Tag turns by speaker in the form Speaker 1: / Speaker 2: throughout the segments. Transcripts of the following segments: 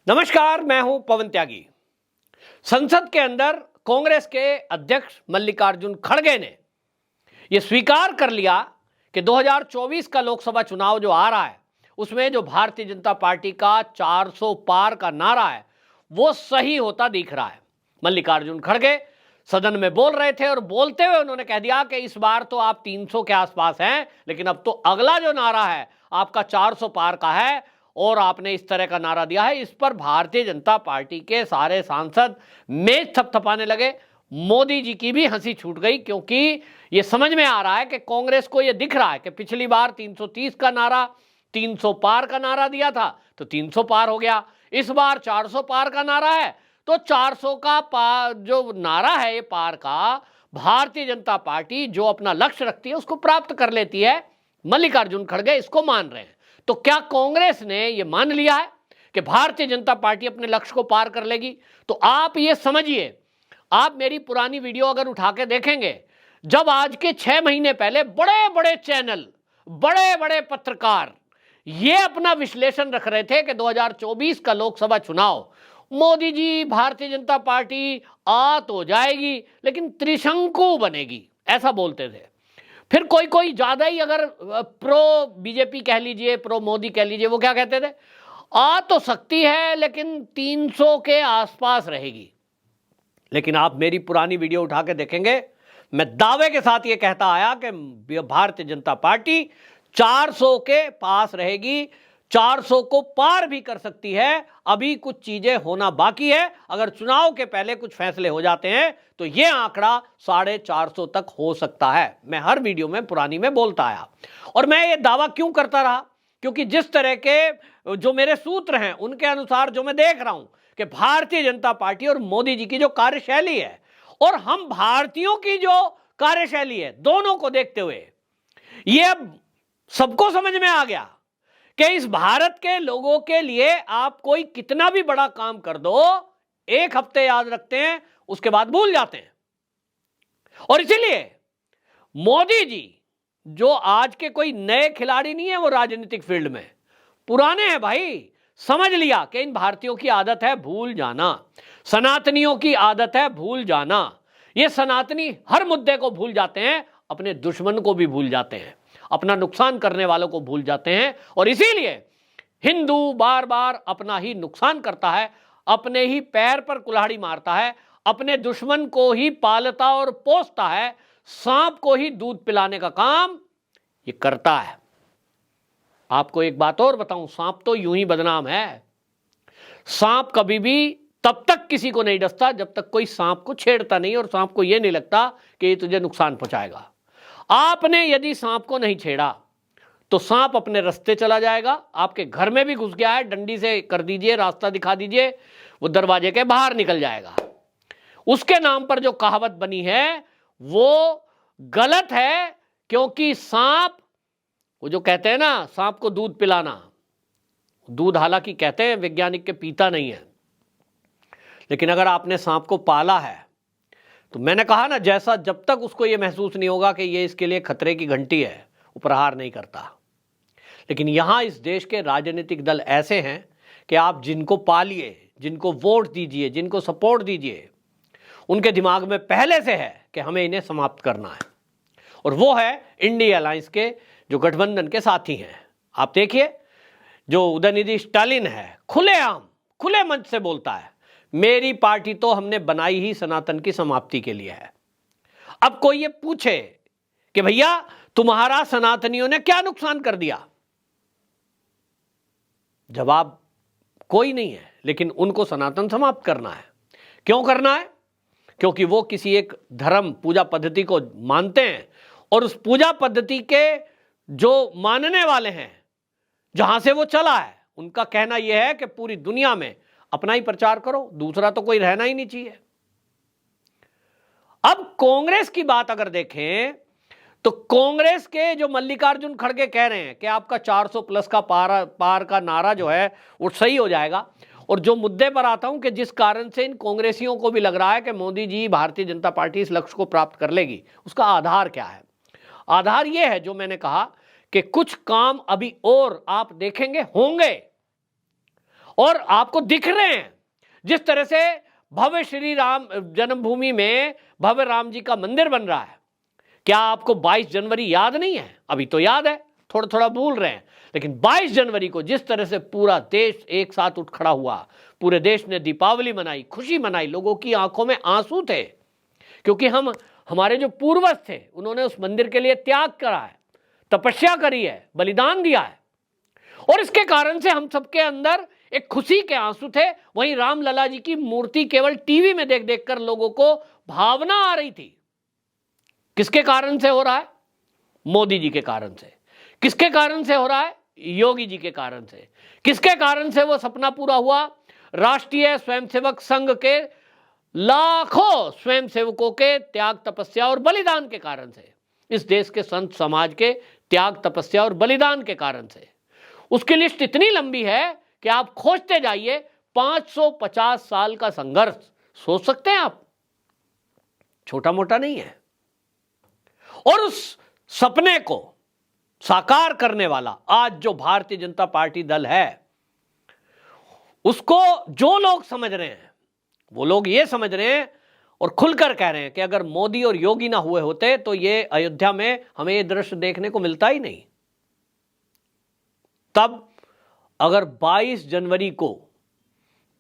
Speaker 1: नमस्कार, मैं हूं पवन त्यागी। संसद के अंदर कांग्रेस के अध्यक्ष मल्लिकार्जुन खड़गे ने यह स्वीकार कर लिया कि 2024 का लोकसभा चुनाव जो आ रहा है उसमें जो भारतीय जनता पार्टी का 400 पार का नारा है वो सही होता दिख रहा है। मल्लिकार्जुन खड़गे सदन में बोल रहे थे और बोलते हुए उन्होंने कह दिया कि इस बार तो आप 300 के आसपास हैं, लेकिन अब तो अगला जो नारा है आपका 400 पार का है और आपने इस तरह का नारा दिया है। इस पर भारतीय जनता पार्टी के सारे सांसद मेज थपथपाने लगे। मोदी जी की भी हंसी छूट गई, क्योंकि यह समझ में आ रहा है कि कांग्रेस को यह दिख रहा है कि पिछली बार 330 का नारा, 300 पार का नारा दिया था तो 300 पार हो गया। इस बार 400 पार का नारा है तो 400 का पार जो नारा है ये पार का, भारतीय जनता पार्टी जो अपना लक्ष्य रखती है उसको प्राप्त कर लेती है। मल्लिकार्जुन खड़गे इसको मान रहे हैं। तो क्या कांग्रेस ने यह मान लिया है कि भारतीय जनता पार्टी अपने लक्ष्य को पार कर लेगी? तो आप ये समझिए, आप मेरी पुरानी वीडियो अगर उठा के देखेंगे, जब आज के 6 महीने पहले बड़े बड़े चैनल, बड़े बड़े पत्रकार ये अपना विश्लेषण रख रहे थे कि 2024 का लोकसभा चुनाव मोदी जी, भारतीय जनता पार्टी आ तो जाएगी लेकिन त्रिशंकु बनेगी, ऐसा बोलते थे। फिर कोई कोई ज्यादा ही अगर प्रो बीजेपी कह लीजिए, प्रो मोदी कह लीजिए, वो क्या कहते थे, आ तो सकती है लेकिन 300 के आसपास रहेगी। लेकिन आप मेरी पुरानी वीडियो उठा के देखेंगे, मैं दावे के साथ ये कहता आया कि भारतीय जनता पार्टी 400 के पास रहेगी, 400 को पार भी कर सकती है। अभी कुछ चीजें होना बाकी है। अगर चुनाव के पहले कुछ फैसले हो जाते हैं तो यह आंकड़ा 450 तक हो सकता है। मैं हर वीडियो में पुरानी में बोलता आया और मैं ये दावा क्यों करता रहा, क्योंकि जिस तरह के जो मेरे सूत्र हैं उनके अनुसार जो मैं देख रहा हूं कि भारतीय जनता पार्टी और मोदी जी की जो कार्यशैली है और हम भारतीयों की जो कार्यशैली है, दोनों को देखते हुए ये अब सबको समझ में आ गया कि इस भारत के लोगों के लिए आप कोई कितना भी बड़ा काम कर दो, एक हफ्ते याद रखते हैं, उसके बाद भूल जाते हैं। और इसीलिए मोदी जी जो आज के कोई नए खिलाड़ी नहीं है, वो राजनीतिक फील्ड में पुराने हैं भाई। समझ लिया कि इन भारतीयों की आदत है भूल जाना, सनातनियों की आदत है भूल जाना। ये सनातनी हर मुद्दे को भूल जाते हैं, अपने दुश्मन को भी भूल जाते हैं, अपना नुकसान करने वालों को भूल जाते हैं। और इसीलिए हिंदू बार बार अपना ही नुकसान करता है, अपने ही पैर पर कुल्हाड़ी मारता है, अपने दुश्मन को ही पालता और पोसता है, सांप को ही दूध पिलाने का काम ये करता है। आपको एक बात और बताऊं, सांप तो यूं ही बदनाम है। सांप कभी भी तब तक किसी को नहीं डसता जब तक कोई सांप को छेड़ता नहीं और सांप को यह नहीं लगता कि ये तुझे नुकसान पहुंचाएगा। आपने यदि सांप को नहीं छेड़ा तो सांप अपने रास्ते चला जाएगा। आपके घर में भी घुस गया है, डंडी से कर दीजिए, रास्ता दिखा दीजिए, वो दरवाजे के बाहर निकल जाएगा। उसके नाम पर जो कहावत बनी है वो गलत है, क्योंकि सांप, वो जो कहते हैं ना सांप को दूध पिलाना, दूध हालांकि कहते हैं वैज्ञानिक के पीता नहीं है, लेकिन अगर आपने सांप को पाला है तो मैंने कहा ना, जैसा जब तक उसको यह महसूस नहीं होगा कि यह इसके लिए खतरे की घंटी है, वो प्रहार नहीं करता। लेकिन यहां इस देश के राजनीतिक दल ऐसे हैं कि आप जिनको पालिए, जिनको वोट दीजिए, जिनको सपोर्ट दीजिए, उनके दिमाग में पहले से है कि हमें इन्हें समाप्त करना है। और वो है इंडिया अलायंस के जो गठबंधन के साथी हैं। आप देखिए, जो उदयनिधि स्टालिन है, खुलेआम खुले मंच से बोलता है, मेरी पार्टी तो हमने बनाई ही सनातन की समाप्ति के लिए है। अब कोई ये पूछे कि भैया तुम्हारा सनातनियों ने क्या नुकसान कर दिया, जवाब कोई नहीं है, लेकिन उनको सनातन समाप्त करना है। क्यों करना है? क्योंकि वो किसी एक धर्म पूजा पद्धति को मानते हैं और उस पूजा पद्धति के जो मानने वाले हैं, जहां से वो चला है, उनका कहना यह है कि पूरी दुनिया में अपना ही प्रचार करो, दूसरा तो कोई रहना ही नहीं चाहिए। अब कांग्रेस की बात अगर देखें तो कांग्रेस के जो मल्लिकार्जुन खड़गे कह रहे हैं कि आपका 400 प्लस का पार का नारा जो है वो सही हो जाएगा। और जो मुद्दे पर आता हूं कि जिस कारण से इन कांग्रेसियों को भी लग रहा है कि मोदी जी, भारतीय जनता पार्टी इस लक्ष्य को प्राप्त कर लेगी, उसका आधार क्या है? आधार यह है जो मैंने कहा कि कुछ काम अभी और आप देखेंगे होंगे और आपको दिख रहे हैं जिस तरह से भव्य श्री राम जन्मभूमि में भव्य राम जी का मंदिर बन रहा है। क्या आपको 22 जनवरी याद नहीं है? अभी तो याद है, थोड़ा थोड़ा भूल रहे हैं, लेकिन 22 जनवरी को जिस तरह से पूरा देश एक साथ उठ खड़ा हुआ, पूरे देश ने दीपावली मनाई, खुशी मनाई, लोगों की आंखों में आंसू थे, क्योंकि हमारे जो पूर्वज थे उन्होंने उस मंदिर के लिए त्याग करा है, तपस्या करी है, बलिदान दिया है, और इसके कारण से हम सबके अंदर एक खुशी के आंसू थे। वहीं रामलला जी की मूर्ति केवल टीवी में देख देख कर लोगों को भावना आ रही थी। किसके कारण से हो रहा है? मोदी जी के कारण से। किसके कारण से हो रहा है? योगी जी के कारण से। किसके कारण से वो सपना पूरा हुआ? राष्ट्रीय स्वयंसेवक संघ के लाखों स्वयंसेवकों के त्याग, तपस्या और बलिदान के कारण से, इस देश के संत समाज के त्याग, तपस्या और बलिदान के कारण से। उसकी लिस्ट इतनी लंबी है कि आप खोजते जाइए। 550 साल का संघर्ष, सोच सकते हैं आप, छोटा मोटा नहीं है। और उस सपने को साकार करने वाला आज जो भारतीय जनता पार्टी दल है, उसको जो लोग समझ रहे हैं, वो लोग ये समझ रहे हैं और खुलकर कह रहे हैं कि अगर मोदी और योगी ना हुए होते तो ये अयोध्या में हमें ये दृश्य देखने को मिलता ही नहीं। तब अगर 22 जनवरी को,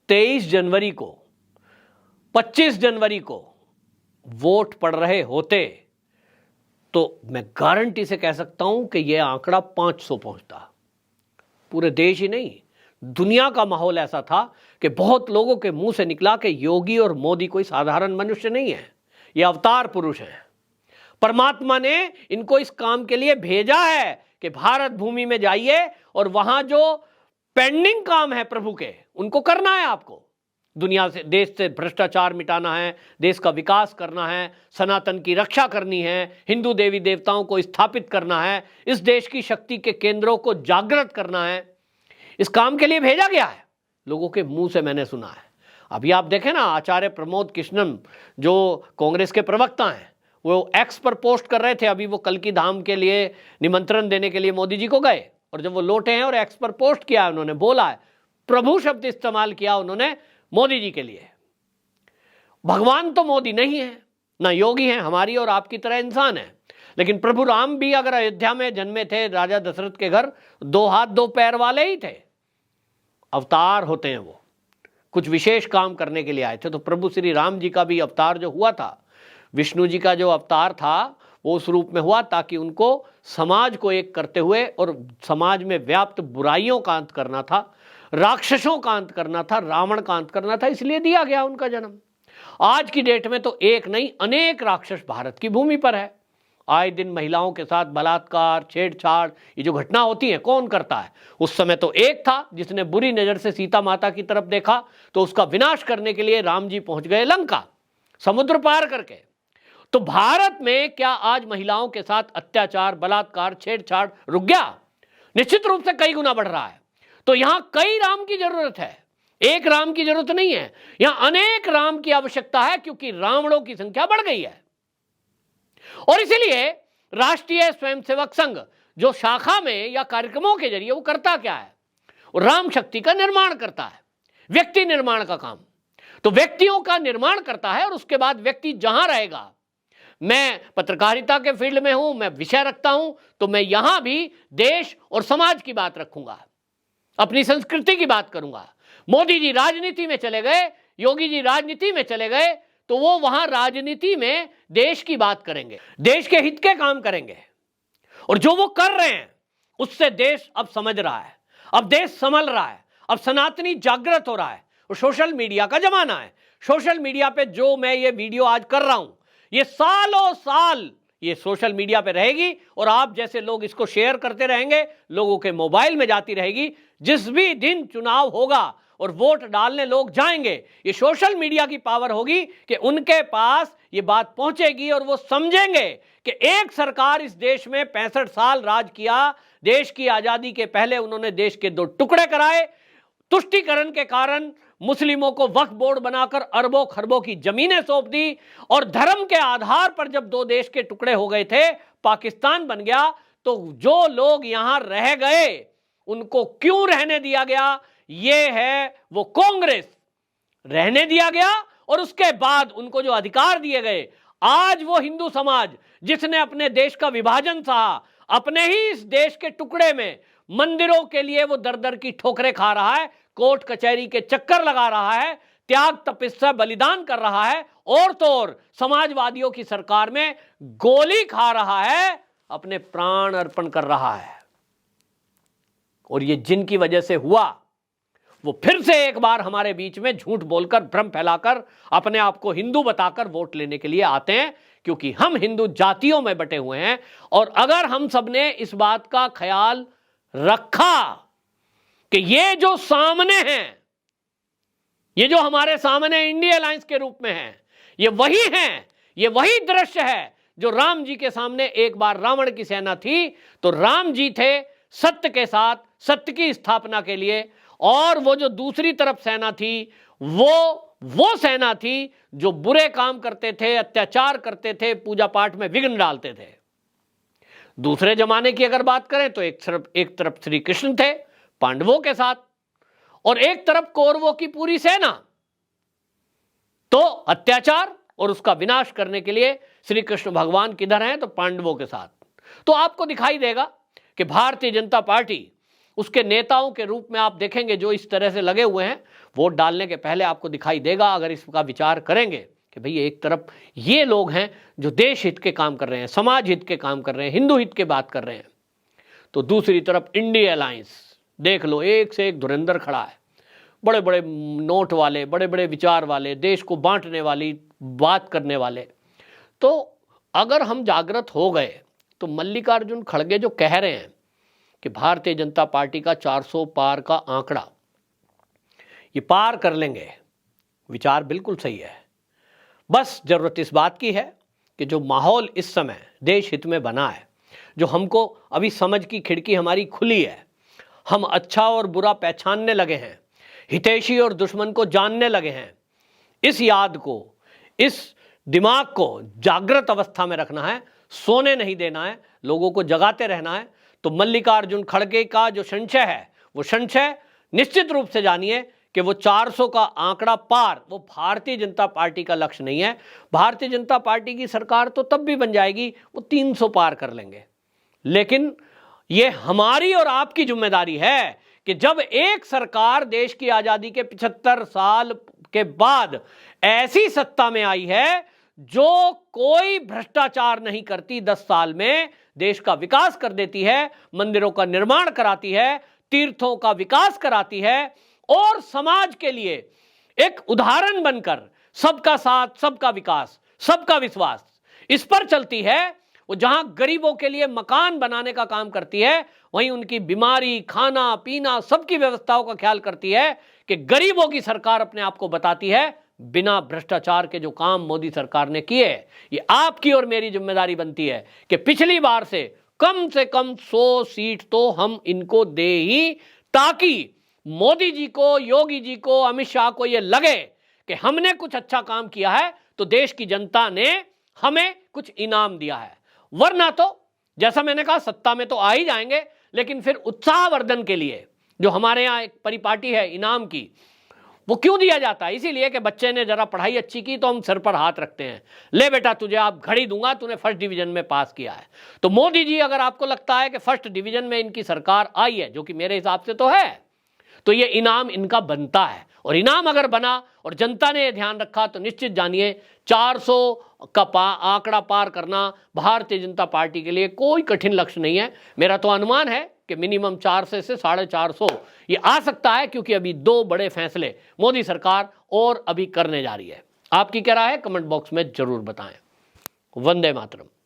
Speaker 1: 23 जनवरी को, 25 जनवरी को वोट पड़ रहे होते तो मैं गारंटी से कह सकता हूं कि यह आंकड़ा 500 पहुंचता। पूरे देश ही नहीं, दुनिया का माहौल ऐसा था कि बहुत लोगों के मुंह से निकला कि योगी और मोदी कोई साधारण मनुष्य नहीं है, ये अवतार पुरुष हैं। परमात्मा ने इनको इस काम के लिए भेजा है कि भारत भूमि में जाइए और वहां जो पेंडिंग काम है प्रभु के, उनको करना है। आपको दुनिया से, देश से भ्रष्टाचार मिटाना है, देश का विकास करना है, सनातन की रक्षा करनी है, हिंदू देवी देवताओं को स्थापित करना है, इस देश की शक्ति के केंद्रों को जागृत करना है। इस काम के लिए भेजा गया है, लोगों के मुंह से मैंने सुना है। अभी आप देखें ना, आचार्य प्रमोद कृष्णन जो कांग्रेस के प्रवक्ता हैं, वो एक्स पर पोस्ट कर रहे थे। अभी वो कल्की धाम के लिए निमंत्रण देने के लिए मोदी जी को गए, और जब वो लौटे हैं और एक्स पर पोस्ट किया है, उन्होंने बोला है, प्रभु शब्द इस्तेमाल किया उन्होंने मोदी जी के लिए। भगवान तो मोदी नहीं है, ना योगी है, हमारी और आपकी तरह इंसान है। लेकिन प्रभु राम भी अगर अयोध्या में जन्मे थे, राजा दशरथ के घर, 2 हाथ 2 पैर वाले ही थे। अवतार होते हैं, वो कुछ विशेष काम करने के लिए आए थे। तो प्रभु श्री राम जी का भी अवतार जो हुआ था, विष्णु जी का जो अवतार था, वो उस रूप में हुआ ताकि उनको समाज को एक करते हुए और समाज में व्याप्त बुराइयों का अंत करना था, राक्षसों का अंत करना था, रावण का अंत करना था। इसलिए दिया गया उनका जन्म। आज की डेट में तो एक नहीं, अनेक राक्षस भारत की भूमि पर है। आए दिन महिलाओं के साथ बलात्कार, छेड़छाड़, ये जो घटना होती है, कौन करता है? उस समय तो एक था जिसने बुरी नजर से सीता माता की तरफ देखा, तो उसका विनाश करने के लिए राम जी पहुंच गए लंका, समुद्र पार करके। तो भारत में क्या आज महिलाओं के साथ अत्याचार, बलात्कार, छेड़छाड़ रुक गया? निश्चित रूप से कई गुना बढ़ रहा है। तो यहां कई राम की जरूरत है, एक राम की जरूरत नहीं है, यहां अनेक राम की आवश्यकता है, क्योंकि रावणों की संख्या बढ़ गई है। और इसीलिए राष्ट्रीय स्वयंसेवक संघ जो शाखा में या कार्यक्रमों के जरिए वो करता क्या है? वो राम शक्ति का निर्माण करता है, व्यक्ति निर्माण का काम। तो व्यक्तियों का निर्माण करता है, और उसके बाद व्यक्ति जहां रहेगा, मैं पत्रकारिता के फील्ड में हूं, मैं विषय रखता हूं, तो मैं यहां भी देश और समाज की बात रखूंगा, अपनी संस्कृति की बात करूंगा। मोदी जी राजनीति में चले गए, योगी जी राजनीति में चले गए, तो वो वहां राजनीति में देश की बात करेंगे, देश के हित के काम करेंगे। और जो वो कर रहे हैं उससे देश अब समझ रहा है, अब देश संभल रहा है, अब सनातनी जागृत हो रहा है। और सोशल मीडिया का जमाना है। सोशल मीडिया पे जो मैं ये वीडियो आज कर रहा हूं, ये सालों साल ये सोशल मीडिया पे रहेगी, और आप जैसे लोग इसको शेयर करते रहेंगे, लोगों के मोबाइल में जाती रहेगी। जिस भी दिन चुनाव होगा और वोट डालने लोग जाएंगे, ये सोशल मीडिया की पावर होगी कि उनके पास ये बात पहुंचेगी और वो समझेंगे कि एक सरकार इस देश में 65 साल राज किया। देश की आजादी के पहले उन्होंने देश के 2 टुकड़े कराए। तुष्टीकरण के कारण मुस्लिमों को वक्फ बोर्ड बनाकर अरबों खरबों की जमीनें सौंप दी, और धर्म के आधार पर जब 2 देश के टुकड़े हो गए थे, पाकिस्तान बन गया, तो जो लोग यहां रह गए उनको क्यों रहने दिया गया, ये है वो कांग्रेस। रहने दिया गया और उसके बाद उनको जो अधिकार दिए गए, आज वो हिंदू समाज जिसने अपने देश का विभाजन सहा, अपने ही इस देश के टुकड़े में मंदिरों के लिए वो दर दर की ठोकरें खा रहा है, कोर्ट कचहरी के चक्कर लगा रहा है, त्याग तपस्या बलिदान कर रहा है, और तो और समाजवादियों की सरकार में गोली खा रहा है, अपने प्राण अर्पण कर रहा है। और ये जिनकी वजह से हुआ, वो फिर से एक बार हमारे बीच में झूठ बोलकर, भ्रम फैलाकर, अपने आप को हिंदू बताकर वोट लेने के लिए आते हैं, क्योंकि हम हिंदू जातियों में बटे हुए हैं। और अगर हम सबने इस बात का ख्याल रखा कि ये जो सामने हैं, ये जो हमारे सामने इंडिया अलायंस के रूप में है, ये वही हैं, ये वही दृश्य है जो राम जी के सामने एक बार रावण की सेना थी, तो राम जी थे सत्य के साथ, सत्य की स्थापना के लिए, और वो जो दूसरी तरफ सेना थी, वो सेना थी जो बुरे काम करते थे, अत्याचार करते थे, पूजा पाठ में विघ्न डालते थे। दूसरे जमाने की अगर बात करें तो एक तरफ श्री कृष्ण थे पांडवों के साथ, और एक तरफ कौरवों की पूरी सेना। तो अत्याचार और उसका विनाश करने के लिए श्री कृष्ण भगवान किधर हैं? तो पांडवों के साथ। तो आपको दिखाई देगा कि भारतीय जनता पार्टी, उसके नेताओं के रूप में आप देखेंगे जो इस तरह से लगे हुए हैं, वोट डालने के पहले आपको दिखाई देगा, अगर इसका विचार करेंगे कि भाई एक तरफ ये लोग हैं जो देश हित के काम कर रहे हैं, समाज हित के काम कर रहे हैं, हिंदू हित के बात कर रहे हैं, तो दूसरी तरफ इंडिया अलायंस देख लो, एक से एक धुरंधर खड़ा है, बड़े बड़े नोट वाले, बड़े बड़े विचार वाले, देश को बांटने वाली बात करने वाले। तो अगर हम जागृत हो गए तो मल्लिकार्जुन खड़गे जो कह रहे हैं कि भारतीय जनता पार्टी का 400 पार का आंकड़ा, ये पार कर लेंगे, विचार बिल्कुल सही है। बस जरूरत इस बात की है कि जो माहौल इस समय देश हित में बना है, जो हमको अभी समझ की खिड़की हमारी खुली है, हम अच्छा और बुरा पहचानने लगे हैं, हितैषी और दुश्मन को जानने लगे हैं, इस याद को, इस दिमाग को जागृत अवस्था में रखना है, सोने नहीं देना है, लोगों को जगाते रहना है। तो मल्लिकार्जुन खड़गे का जो संशय है, वो संशय निश्चित रूप से जानिए कि वो 400 का आंकड़ा पार, वो भारतीय जनता पार्टी का लक्ष्य नहीं है। भारतीय जनता पार्टी की सरकार तो तब भी बन जाएगी, वो 300 पार कर लेंगे। लेकिन ये हमारी और आपकी जिम्मेदारी है कि जब एक सरकार देश की आजादी के 75 साल के बाद ऐसी सत्ता में आई है जो कोई भ्रष्टाचार नहीं करती, 10 साल में देश का विकास कर देती है, मंदिरों का निर्माण कराती है, तीर्थों का विकास कराती है, और समाज के लिए एक उदाहरण बनकर सबका साथ, सबका विकास, सबका विश्वास, इस पर चलती है। वो जहां गरीबों के लिए मकान बनाने का काम करती है, वहीं उनकी बीमारी, खाना पीना, सबकी व्यवस्थाओं का ख्याल करती है कि गरीबों की सरकार अपने आप को बताती है। बिना भ्रष्टाचार के जो काम मोदी सरकार ने किए, ये आपकी और मेरी जिम्मेदारी बनती है कि पिछली बार से कम 100 सीट तो हम इनको दे ही, ताकि मोदी जी को, योगी जी को, अमित शाह को ये लगे कि हमने कुछ अच्छा काम किया है तो देश की जनता ने हमें कुछ इनाम दिया है। वरना तो जैसा मैंने कहा, सत्ता में तो आ ही जाएंगे, लेकिन फिर उत्साहवर्धन के लिए जो हमारे यहाँ एक परिपाटी है इनाम की, वो क्यों दिया जाता है? इसीलिए कि बच्चे ने जरा पढ़ाई अच्छी की तो हम सिर पर हाथ रखते हैं, ले बेटा तुझे आप घड़ी दूंगा, तूने फर्स्ट डिवीजन में पास किया है। तो मोदी जी, अगर आपको लगता है कि फर्स्ट डिवीजन में इनकी सरकार आई है, जो कि मेरे हिसाब से तो है, तो ये इनाम इनका बनता है। और इनाम अगर बना और जनता ने ध्यान रखा तो निश्चित जानिए 400 का आंकड़ा पार करना भारतीय जनता पार्टी के लिए कोई कठिन लक्ष्य नहीं है। मेरा तो अनुमान है कि मिनिमम 400 से 450 ये आ सकता है, क्योंकि अभी 2 बड़े फैसले मोदी सरकार और अभी करने जा रही है। आपकी क्या राय है? कमेंट बॉक्स में जरूर बताएं। वंदे मातरम।